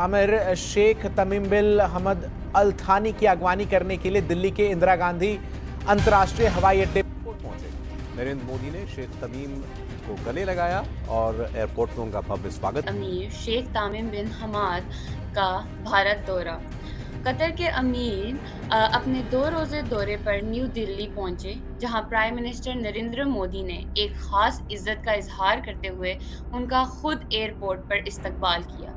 आमिर शेख तमीम बिन हमद अल थानी की अगवानी करने के लिए दिल्ली के इंदिरा गांधी अंतर्राष्ट्रीय हवाई अड्डे एयरपोर्ट पहुंचे। नरेंद्र मोदी ने शेख तमीम को गले लगाया और एयरपोर्ट में उनका भव्य स्वागत। अमीर शेख तमीम बिन हमाद का भारत दौरा। कतर के अमीर अपने 2 रोज़े दौरे पर न्यू दिल्ली पहुंचे, जहां प्राइम मिनिस्टर नरेंद्र मोदी ने एक खास इज्जत का इजहार करते हुए उनका खुद एयरपोर्ट पर इस्तकबाल किया।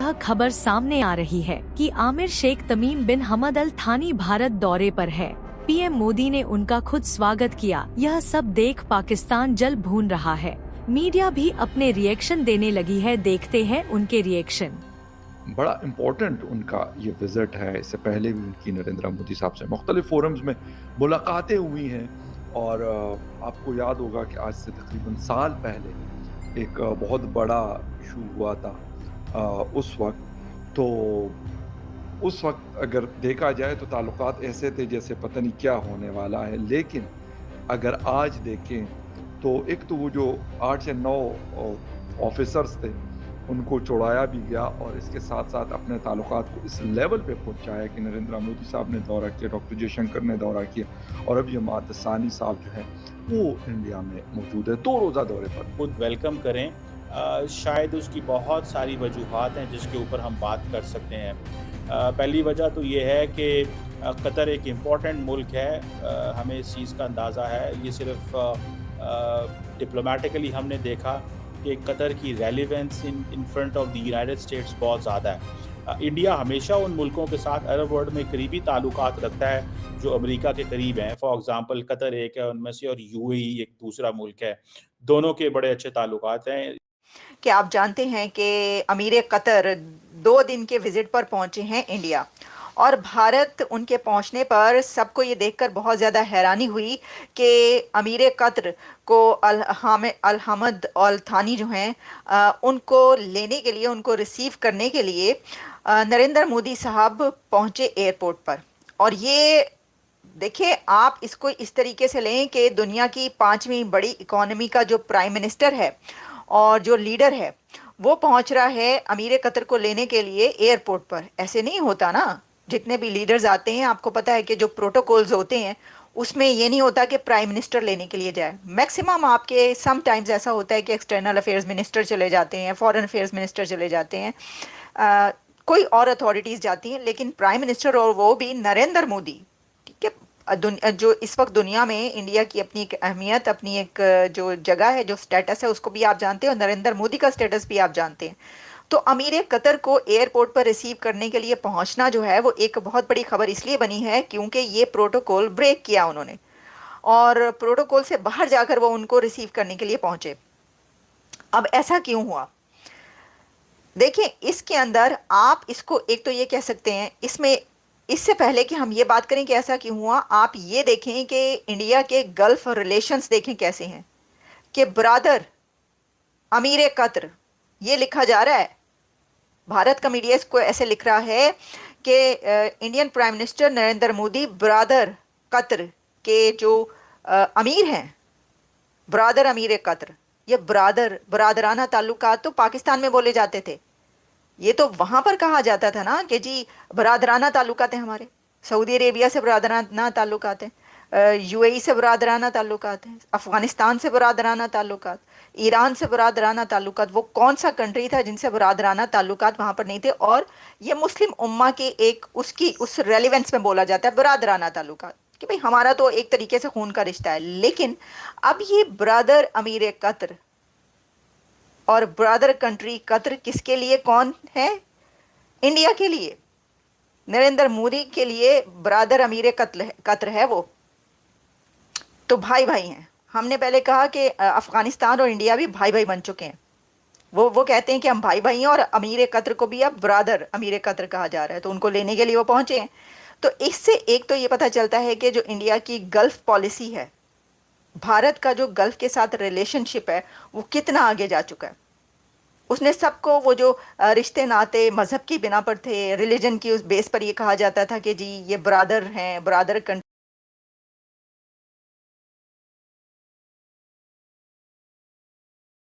यह खबर सामने आ रही है कि आमिर शेख तमीम बिन हमद अल थानी भारत दौरे पर है। पीएम मोदी ने उनका खुद स्वागत किया। यह सब देख पाकिस्तान जल भून रहा है। मीडिया भी अपने रिएक्शन देने लगी है। देखते हैं उनके रिएक्शन। बड़ा इम्पोर्टेंट उनका ये विज़िट है। इससे पहले भी उनकी नरेंद्र मोदी साहब से मुख्तलिफ फोरम्स में मुलाकातें हुई हैं और आपको याद होगा कि आज से तकरीबन साल पहले एक बहुत बड़ा इशू हुआ था। उस वक्त अगर देखा जाए तो ताल्लुकात ऐसे थे जैसे पता नहीं क्या होने वाला है, लेकिन अगर आज देखें तो एक तो वो जो 8 या 9 ऑफिसर्स थे उनको छोड़ाया भी गया और इसके साथ साथ अपने ताल्लुकात को इस लेवल पे पहुंचाया कि नरेंद्र मोदी साहब ने दौरा किया, डॉक्टर जयशंकर ने दौरा किया और अभी हमाद सानी साहब जो है वो इंडिया में मौजूद है 2 रोज़ा दौरे पर। खुद वेलकम करें। शायद उसकी बहुत सारी वजूहात हैं जिसके ऊपर हम बात कर सकते हैं। पहली वजह तो ये है कि कतर एक इम्पॉर्टेंट मुल्क है। हमें इस चीज़ का अंदाज़ा है। ये सिर्फ डिप्लोमेटिकली हमने देखा कि कतर की relevance in front of the United states बहुत ज़्यादा है। इंडिया हमेशा उन मुल्कों के साथ अरब वर्ल्ड में करीबी ताल्लुकात रखता है जो अमेरिका के करीब हैं। फॉर एग्जांपल कतर एक है उनमें से और यूएई एक दूसरा मुल्क है। दोनों के बड़े अच्छे ताल्लुकात हैं। कि आप जानते हैं कि अमीर कतर 2 दिन के विजिट पर पहुंचे हैं इंडिया, और भारत उनके पहुंचने पर सबको ये देखकर बहुत ज़्यादा हैरानी हुई कि अमीर कतर को अल हमद अल थानी जो हैं उनको लेने के लिए, उनको रिसीव करने के लिए नरेंद्र मोदी साहब पहुंचे एयरपोर्ट पर। और ये देखिए, आप इसको इस तरीके से लें कि दुनिया की 5वीं बड़ी इकोनॉमी का जो प्राइम मिनिस्टर है और जो लीडर है वो पहुंच रहा है अमीर कतर को लेने के लिए एयरपोर्ट पर। ऐसे नहीं होता ना, जितने भी लीडर्स आते हैं आपको पता है कि जो प्रोटोकॉल्स होते हैं उसमें ये नहीं होता कि प्राइम मिनिस्टर लेने के लिए जाए। मैक्सिमम आपके सम टाइम्स ऐसा होता है कि एक्सटर्नल अफेयर्स मिनिस्टर चले जाते हैं, फॉरेन अफेयर्स मिनिस्टर चले जाते हैं, कोई और अथॉरिटीज़ जाती हैं, लेकिन प्राइम मिनिस्टर और वो भी नरेंद्र मोदी, ठीक है, जो इस वक्त दुनिया में इंडिया की अपनी एक अहमियत, अपनी एक जो जगह है, जो स्टेटस है उसको भी आप जानते हैं और नरेंद्र मोदी का स्टेटस भी आप जानते हैं। तो अमीर कतर को एयरपोर्ट पर रिसीव करने के लिए पहुंचना जो है वो एक बहुत बड़ी खबर इसलिए बनी है क्योंकि ये प्रोटोकॉल ब्रेक किया उन्होंने और प्रोटोकॉल से बाहर जाकर वो उनको रिसीव करने के लिए पहुंचे। अब ऐसा क्यों हुआ? देखिए, इसके अंदर आप इसको एक तो ये कह सकते हैं, इसमें इससे पहले कि हम ये बात करें कि ऐसा क्यों हुआ, आप ये देखें कि इंडिया के गल्फ रिलेशंस देखें कैसे हैं कि ब्रादर अमीर कतर ये लिखा जा रहा है। भारत का मीडिया इसको ऐसे लिख रहा है कि Indian prime minister Narendra Modi brother Qatar के जो अमीर हैं, ब्रादर अमीर कतर। ये ब्रादराना ताल्लुकात तो पाकिस्तान में बोले जाते थे। ये तो वहाँ पर कहा जाता था ना कि जी ब्रादराना ताल्लुकात हैं हमारे, सऊदी अरेबिया से ब्रादराना ताल्लुकात हैं, यूएई से ब्रादराना ताल्लुकात हैं, अफ़गानिस्तान से ब्रादराना ताल्लुकात, ईरान से ब्रादराना ताल्लुकात। वो कौन सा कंट्री था जिनसे ब्रादराना ताल्लुकात वहाँ पर नहीं थे? और ये मुस्लिम उम्मा के एक उसकी उस रेलिवेंस में बोला जाता है ब्रादराना ताल्लुकात कि भाई हमारा तो एक तरीके से खून का रिश्ता है। लेकिन अब ये ब्रादर अमीर कतर और ब्रादर कंट्री कतर किसके लिए कौन है? इंडिया के लिए, नरेंद्र मोदी के लिए ब्रादर अमीर कतर है वो। तो भाई भाई हैं। हमने पहले कहा कि अफ़गानिस्तान और इंडिया भी भाई भाई बन चुके हैं। वो कहते हैं कि हम भाई भाई हैं और अमीर कतर को भी अब ब्रादर अमीर कतर कहा जा रहा है, तो उनको लेने के लिए वो पहुंचे हैं। तो इससे एक तो ये पता चलता है कि जो इंडिया की गल्फ पॉलिसी है, भारत का जो गल्फ के साथ रिलेशनशिप है वो कितना आगे जा चुका है। उसने सबको वो जो रिश्ते नाते मज़हब की बिना पर थे, रिलीजन की उस बेस पर ये कहा जाता था कि जी ये ब्रादर हैं, ब्रादर कंट्री